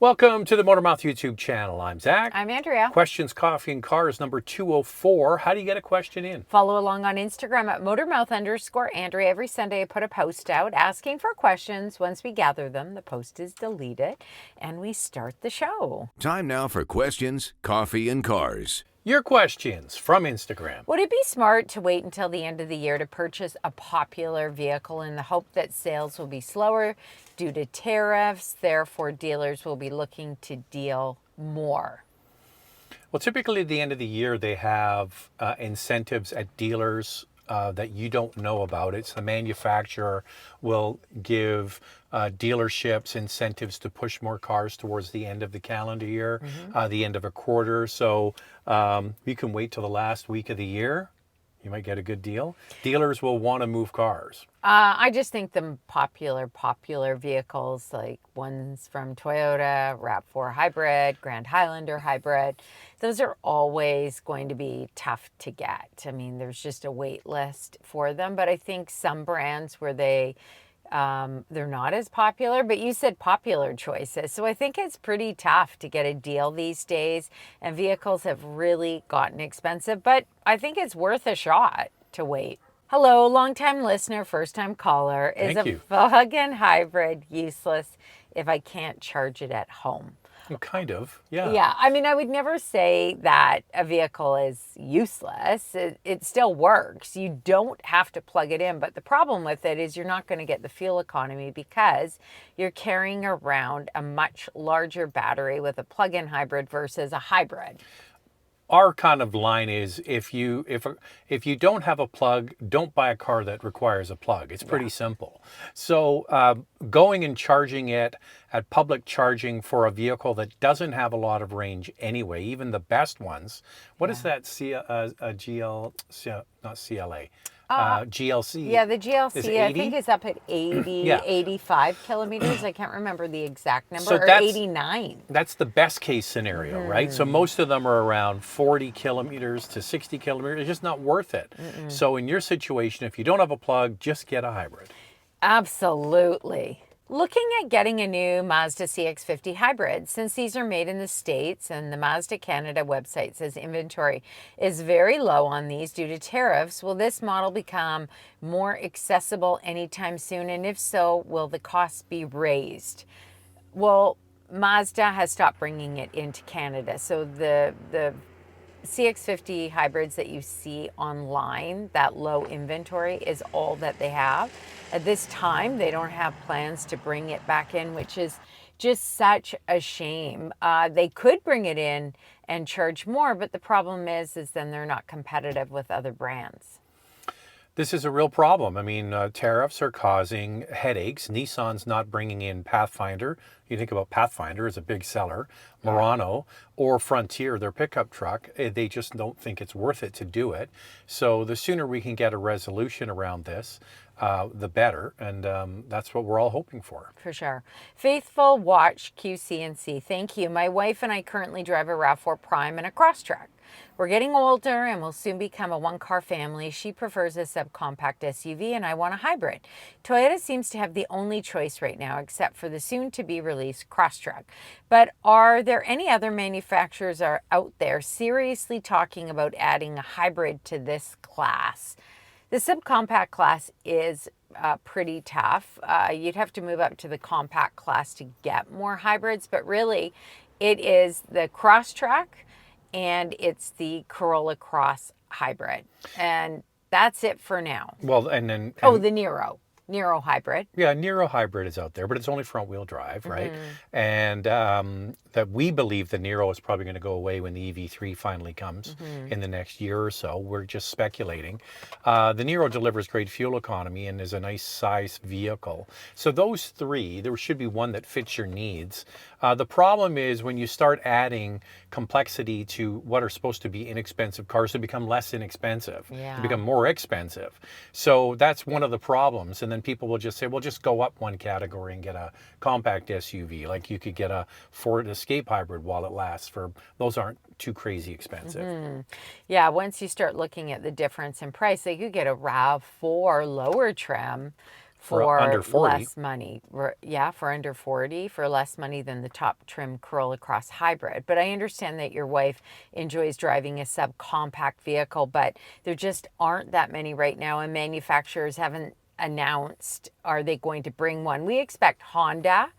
Welcome to the Motormouth YouTube channel. I'm Zach. I'm Andrea. Questions, Coffee, and Cars number 204. How do you get a question in? Follow along on Instagram at Motormouth_Andrea. Every Sunday I put a post out asking for questions. Once we gather them, the post is deleted and we start the show. Time now for Questions, Coffee, and Cars. Your questions from Instagram. Would it be smart to wait until the end of the year to purchase a popular vehicle in the hope that sales will be slower due to tariffs? Therefore, dealers will be looking to deal more. Well, typically at the end of the year, they have incentives at dealers that you don't know about. It's the manufacturer will give dealerships incentives to push more cars towards the end of the calendar year, the end of a quarter. So you can wait till the last week of the year. You might get a good deal. Dealers will want to move cars. I just think the popular vehicles, like ones from Toyota, RAV4 Hybrid, Grand Highlander Hybrid, those are always going to be tough to get. I mean, there's just a wait list for them. But I think some brands where they're not as popular, but you said popular choices. So I think it's pretty tough to get a deal these days, and vehicles have really gotten expensive, but I think it's worth a shot to wait. Hello, long-time listener, first-time caller. Is Thank a you. plug-in hybrid useless if I can't charge it at home? Well, kind of, yeah. Yeah, I mean, I would never say that a vehicle is useless. It still works. You don't have to plug it in, but the problem with it is you're not going to get the fuel economy because you're carrying around a much larger battery with a plug-in hybrid versus a hybrid. Our kind of line is if you don't have a plug, don't buy a car that requires a plug. It's pretty simple. So going and charging it at public charging for a vehicle that doesn't have a lot of range anyway, even the best ones. What is that GLC? Yeah, the GLC, I think is up at 80, Yeah. 85 kilometers. I can't remember the exact number, So or that's- 89. That's the best case scenario, right? So most of them are around 40 kilometers to 60 kilometers. It's just not worth it. So in your situation, if you don't have a plug, just get a hybrid. Absolutely. Looking at getting a new Mazda CX-50 Hybrid, since these are made in the States and the Mazda Canada website says inventory is very low on these due to tariffs, will this model become more accessible anytime soon? And if so, will the cost be raised? Well, Mazda has stopped bringing it into Canada. So the CX-50 hybrids that you see online, that low inventory, is all that they have. At this time, they don't have plans to bring it back in, which is just such a shame. They could bring it in and charge more, but the problem is then they're not competitive with other brands. This is a real problem. I mean, tariffs are causing headaches. Nissan's not bringing in Pathfinder. You think about Pathfinder as a big seller, Murano or Frontier, their pickup truck. They just don't think it's worth it to do it. So the sooner we can get a resolution around this, the better. And that's what we're all hoping for. For sure. Faithful Watch QCC, thank you. My wife and I currently drive a RAV4 Prime and a Crosstrek. We're getting older and will soon become a one-car family. She prefers a subcompact SUV and I want a hybrid. Toyota seems to have the only choice right now except for the soon-to-be-released Crosstrek. But are there any other manufacturers out there seriously talking about adding a hybrid to this class? The subcompact class is pretty tough. You'd have to move up to the compact class to get more hybrids, but really it is the Crosstrek and it's the Corolla Cross Hybrid. And that's it for now. Well, and then... the Nero Hybrid. Yeah, Nero Hybrid is out there, but it's only front-wheel drive, right? And that we believe the Nero is probably going to go away when the EV3 finally comes in the next year or so. We're just speculating. The Nero delivers great fuel economy and is a nice size vehicle. So those three, there should be one that fits your needs. The problem is when you start adding complexity to what are supposed to be inexpensive cars, they become less inexpensive. Yeah. They become more expensive. So that's one of the problems. And then people will just say, well, just go up one category and get a compact SUV. Like you could get a Ford Escape Hybrid while it lasts. Those aren't too crazy expensive. Yeah, once you start looking at the difference in price, they could get a RAV4 lower trim for under 40. less money. Yeah, for under 40, for less money than the top trim curl across hybrid. But I understand that your wife enjoys driving a subcompact vehicle, but there just aren't that many right now, and manufacturers haven't announced are they going to bring one. We expect Honda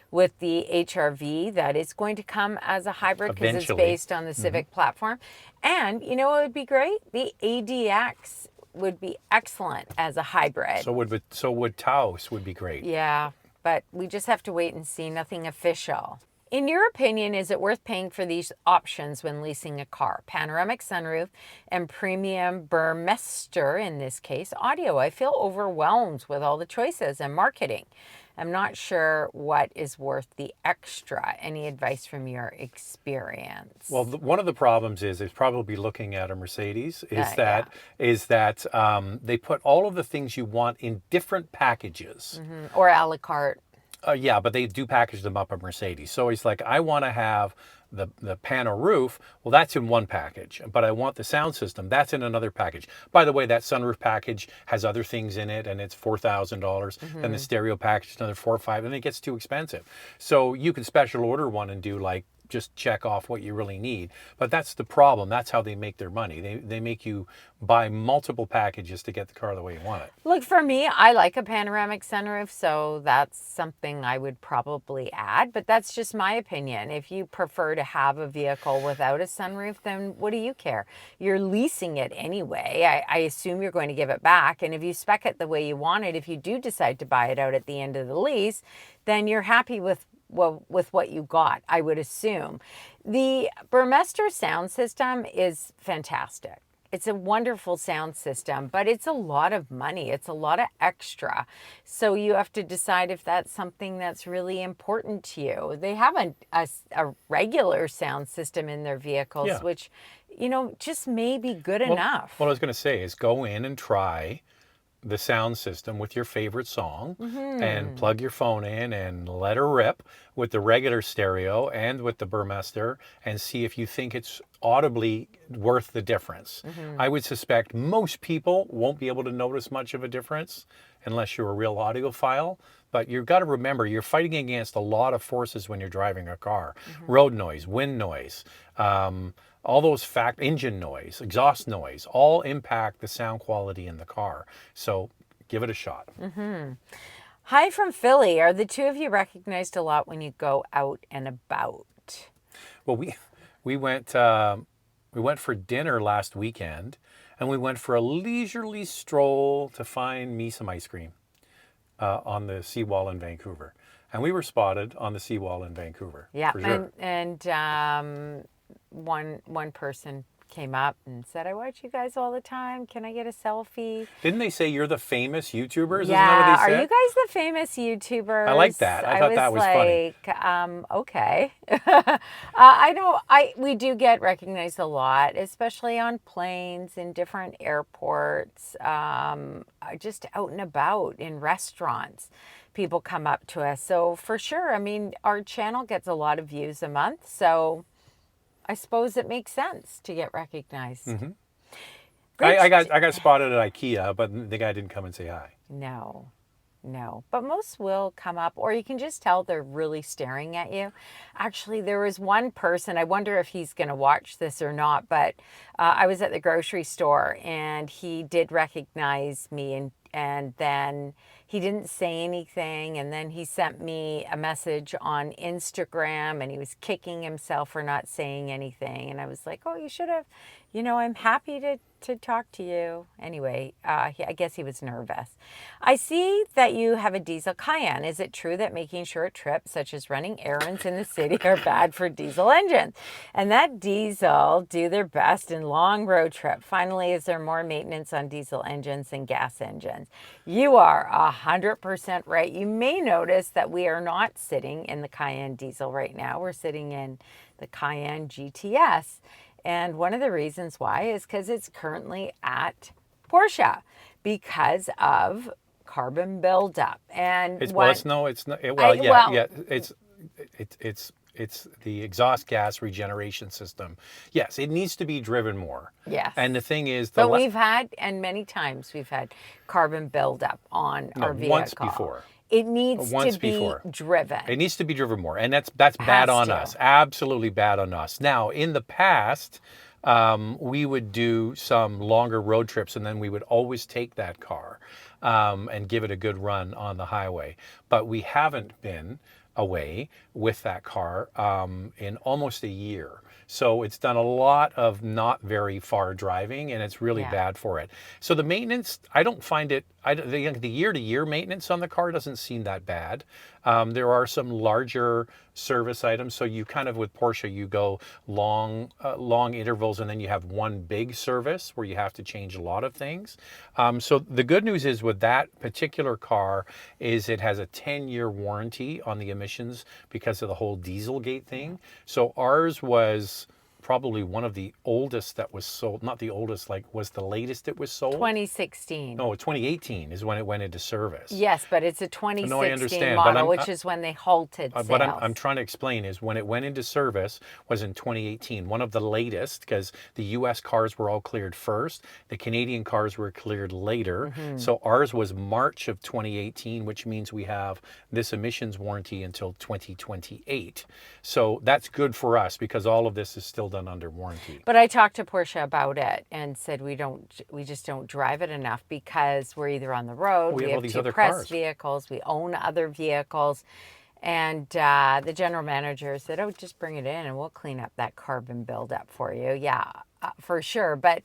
with the HR-V that it's going to come as a hybrid because it's Eventually. based on the Civic platform. And you know what would be great? The ADX would be excellent as a hybrid. So would Taos would be great. Yeah, but we just have to wait and see. Nothing official. In your opinion, is it worth paying for these options when leasing a car? Panoramic sunroof and premium Burmester, in this case, audio. I feel overwhelmed with all the choices and marketing. I'm not sure what is worth the extra. Any advice from your experience? Well, one of the problems is probably looking at a Mercedes is Yeah. that they put all of the things you want in different packages. Or a la carte. Yeah, but they do package them up at Mercedes. So it's like, I want to have the Pano roof. Well, that's in one package, but I want the sound system. That's in another package. By the way, that sunroof package has other things in it, and it's $4,000. Then the stereo package is another $4 or $5, and it gets too expensive. So you can special order one and do like, just check off what you really need. But that's the problem. That's how they make their money. They make you buy multiple packages to get the car the way you want it. Look, for me, I like a panoramic sunroof, so that's something I would probably add, but that's just my opinion. If you prefer to have a vehicle without a sunroof, then what do you care? You're leasing it anyway. I assume you're going to give it back, and if you spec it the way you want it, if you do decide to buy it out at the end of the lease, then you're happy with what you got, I would assume. The Burmester sound system is fantastic. It's a wonderful sound system, but it's a lot of money. It's a lot of extra. So you have to decide if that's something that's really important to you. They have a regular sound system in their vehicles, Yeah. which, just may be good enough. What I was going to say is go in and try the sound system with your favorite song and plug your phone in and let her rip with the regular stereo and with the Burmester and see if you think it's audibly worth the difference. I would suspect most people won't be able to notice much of a difference unless you're a real audiophile. But you've got to remember, you're fighting against a lot of forces when you're driving a car. Road noise, wind noise, all those engine noise, exhaust noise, all impact the sound quality in the car. So give it a shot. Hi from Philly. Are the two of you recognized a lot when you go out and about? Well, we went for dinner last weekend, and we went for a leisurely stroll to find me some ice cream on the seawall in Vancouver, and we were spotted on the seawall in Vancouver. Yeah, for sure. and one person came up and said, "I watch you guys all the time. Can I get a selfie?" Didn't they say you're the famous YouTubers? Isn't Yeah, that what they are said? you guys the famous YouTubers? I like that. I thought that was funny. Okay. We do get recognized a lot, especially on planes, in different airports, just out and about in restaurants. People come up to us. So for sure, I mean, our channel gets a lot of views a month. So I suppose it makes sense to get recognized. I got spotted at IKEA, but the guy didn't come and say hi. No. But most will come up, or you can just tell they're really staring at you. Actually, there was one person, I wonder if he's going to watch this or not, but I was at the grocery store and he did recognize me, and then he didn't say anything, and then he sent me a message on Instagram, and he was kicking himself for not saying anything, and I was like, oh, you should have, I'm happy to talk to you. Anyway, I guess he was nervous. I see that you have a diesel Cayenne. Is it true that making short trips, such as running errands in the city, are bad for diesel engines? And that diesel do their best in long road trip. Finally, is there more maintenance on diesel engines than gas engines? You are 100% right. You may notice that we are not sitting in the Cayenne diesel right now. We're sitting in the Cayenne GTS. And one of the reasons why is because it's currently at Porsche because of carbon buildup. And It's not. it's the exhaust gas regeneration system. Yes, it needs to be driven more. Yes. And the thing is, but we've had, and many times we've had carbon buildup on our vehicle. once before. It needs Once to be before. driven. It needs to be driven more, and that's bad on us. Absolutely bad on us. Now, in the past, we would do some longer road trips, and then we would always take that car and give it a good run on the highway. But we haven't been away with that car in almost a year. So it's done a lot of not very far driving, and it's really bad for it. So the maintenance, I don't find it, the year-to-year maintenance on the car doesn't seem that bad. There are some larger service items. So you kind of, with Porsche, you go long intervals, and then you have one big service where you have to change a lot of things. So the good news is with that particular car is it has a 10-year warranty on the emissions because of the whole Dieselgate thing. So ours was probably one of the oldest that was sold, not the oldest, like was the latest it was sold? 2016. No, 2018 is when it went into service. Yes, but it's a 2016 No, I understand, model, which is when they halted sales. What I'm trying to explain is when it went into service was in 2018, one of the latest, because the US cars were all cleared first, the Canadian cars were cleared later. So ours was March of 2018, which means we have this emissions warranty until 2028. So that's good for us because all of this is still done under warranty. But I talked to Porsche about it and said we just don't drive it enough because we're either on the road, we have two press vehicles, we own other vehicles, and the general manager said, "Oh, just bring it in and we'll clean up that carbon buildup for you." Yeah, for sure. But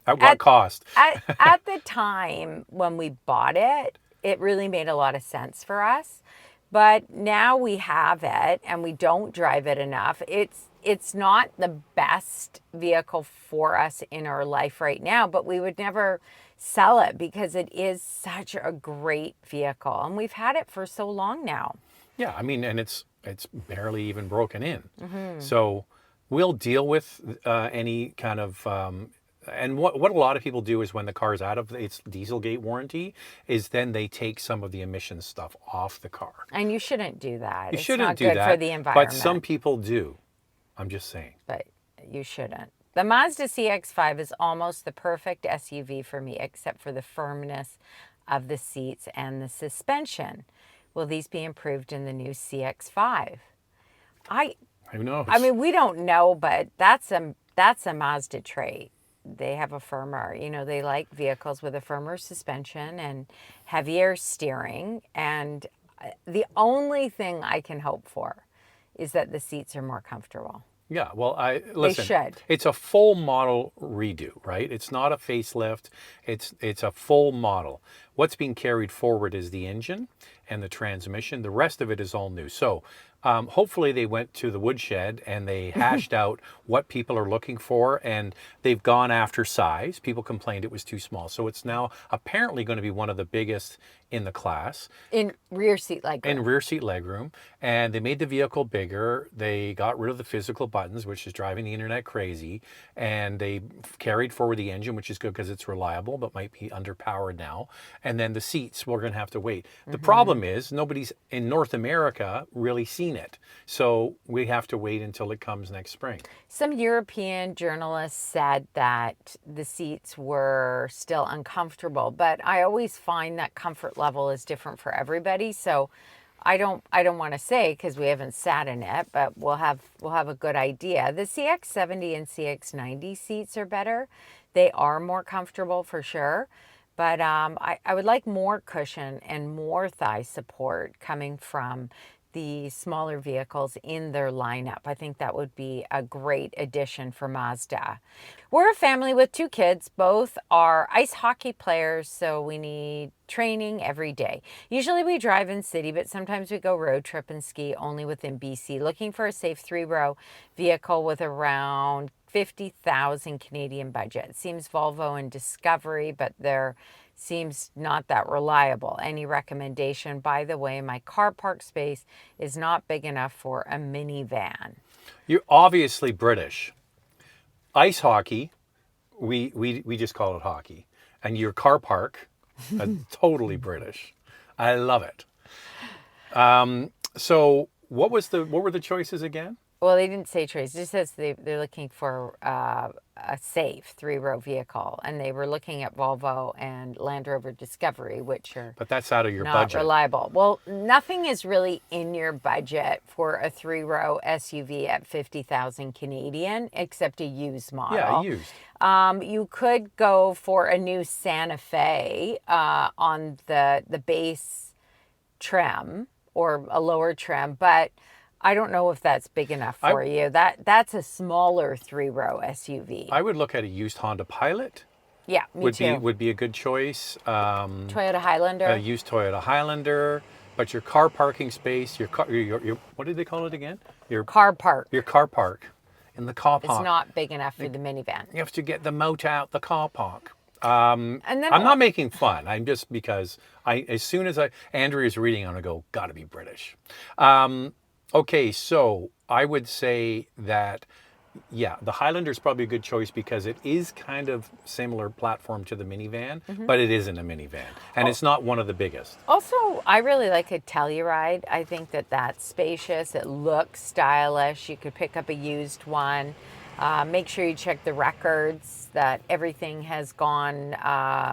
at what cost? at the time when we bought it, it really made a lot of sense for us. But now we have it and we don't drive it enough. It's not the best vehicle for us in our life right now, but we would never sell it because it is such a great vehicle. And we've had it for so long now. Yeah, I mean, and it's barely even broken in. So we'll deal with any kind of... and what a lot of people do is when the car's out of its Dieselgate warranty is then they take some of the emissions stuff off the car. And you shouldn't do that. You shouldn't do that. It's not good for the environment. But some people do. I'm just saying. But you shouldn't. The Mazda CX-5 is almost the perfect SUV for me, except for the firmness of the seats and the suspension. Will these be improved in the new CX-5? Who knows? I mean, we don't know, but that's a Mazda trait. They have a firmer, they like vehicles with a firmer suspension and heavier steering. And the only thing I can hope for is that the seats are more comfortable. Yeah, well, listen. They should. It's a full model redo, right? It's not a facelift. It's a full model. What's being carried forward is the engine and the transmission. The rest of it is all new. So hopefully they went to the woodshed and they hashed out what people are looking for, and they've gone after size. People complained it was too small. So it's now apparently going to be one of the biggest in the class. In rear seat legroom. In rear seat legroom. And they made the vehicle bigger. They got rid of the physical buttons, which is driving the internet crazy. And they carried forward the engine, which is good because it's reliable, but might be underpowered now. And then the seats, we're going to have to wait. The problem is nobody's in North America really seen it. So we have to wait until it comes next spring. Some European journalists said that the seats were still uncomfortable, but I always find that comfort level is different for everybody. So I don't want to say because we haven't sat in it, but we'll have a good idea. The CX-70 and CX-90 seats are better. They are more comfortable for sure. But I would like more cushion and more thigh support coming from the smaller vehicles in their lineup. I think that would be a great addition for Mazda. We're a family with 2 kids. Both are ice hockey players, so we need training every day. Usually we drive in city, but sometimes we go road trip and ski only within BC, looking for a safe 3-row vehicle with around 50,000 Canadian budget. Seems Volvo and Discovery, but they're seems not that reliable. Any recommendation? By the way, my car park space is not big enough for a minivan. You're obviously British. Ice hockey, we just call it hockey. And your car park, totally British. I love it. So what were the choices again? Well, they didn't say choice. It just says they're looking for a safe 3-row vehicle, and they were looking at Volvo and Land Rover Discovery, which are But that's out of your not budget. reliable. Well, nothing is really in your budget for a 3-row SUV at 50,000 Canadian, except a used model. Yeah, used. You could go for a new Santa Fe on the base trim or a lower trim, but I don't know if that's big enough for you. That's a smaller 3-row SUV. I would look at a used Honda Pilot. Yeah, me too. Would be a good choice. Toyota Highlander. A used Toyota Highlander, but your car parking space, your what did they call it again? Your Car park. Your car park in the car It's park. not big enough for the minivan. You have to get the motor out the car park. And then I'm not making fun. I'm just because as soon as Andrea's reading, I'm gonna go, gotta be British. Okay, so I would say that, yeah, the Highlander is probably a good choice because it is kind of similar platform to the minivan, but it isn't a minivan, and it's not one of the biggest. Also, I really like a Telluride. I think that's spacious. It looks stylish. You could pick up a used one. Make sure you check the records that everything has gone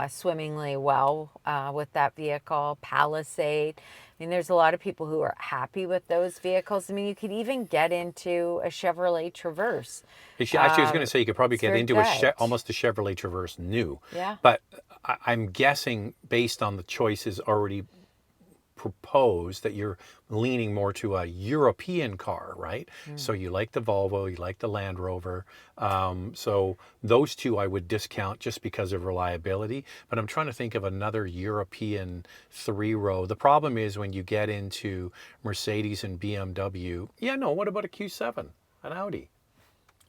swimmingly well with that vehicle. Palisade. I mean, there's a lot of people who are happy with those vehicles. I mean, you could even get into a Chevrolet Traverse. Actually, I was going to say you could probably get into almost a Chevrolet Traverse new. Yeah. But I'm guessing based on the choices already proposed that you're leaning more to a European car, right? So you like the Volvo, you like the Land Rover. So those two I would discount just because of reliability. But I'm trying to think of another European 3-row. The problem is when you get into Mercedes and BMW. Yeah, no, what about a Q7, an Audi?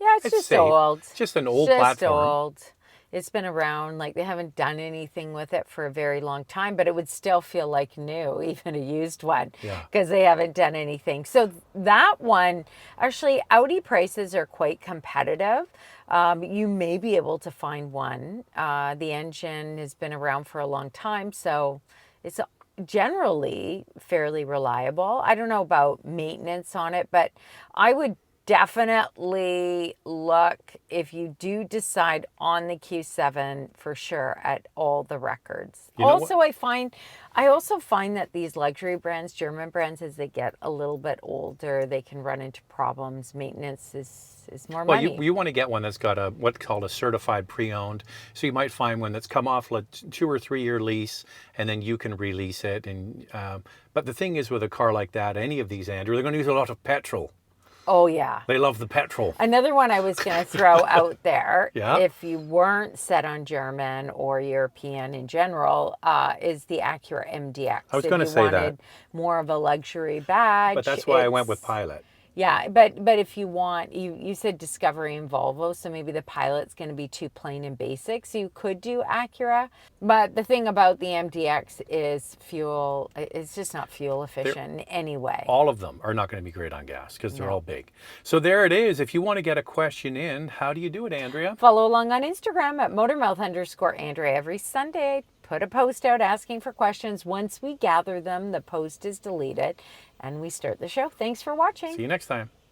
Yeah, it's just safe. old. It's just an old Just platform. old. It's been around, like they haven't done anything with it for a very long time, but it would still feel like new, even a used one, because they haven't done anything. So that one, actually, Audi prices are quite competitive. You may be able to find one. The engine has been around for a long time, so it's generally fairly reliable. I don't know about maintenance on it, but I would definitely look, if you do decide on the Q7, for sure at all the records. Also, I also find that these luxury brands, German brands, as they get a little bit older, they can run into problems. Maintenance is more money. Well, you want to get one that's got what's called a certified pre-owned. So you might find one that's come off a 2 or 3 year lease, and then you can release it. And but the thing is, with a car like that, any of these, Andrew, they're going to use a lot of petrol. Oh, yeah. They love the petrol. Another one I was going to throw out there, Yeah. if you weren't set on German or European in general, is the Acura MDX. I was going to say that. If you wanted more of a luxury badge. But that's why I went with Pilot. Yeah, but if you want, you said Discovery and Volvo, so maybe the Pilot's going to be too plain and basic, so you could do Acura. But the thing about the MDX is fuel, it's just not fuel efficient in any way. All of them are not going to be great on gas because they're all big. So there it is. If you want to get a question in, how do you do it, Andrea? Follow along on Instagram at motormouth_Andrea every Sunday. Put a post out asking for questions. Once we gather them, the post is deleted and we start the show. Thanks for watching. See you next time.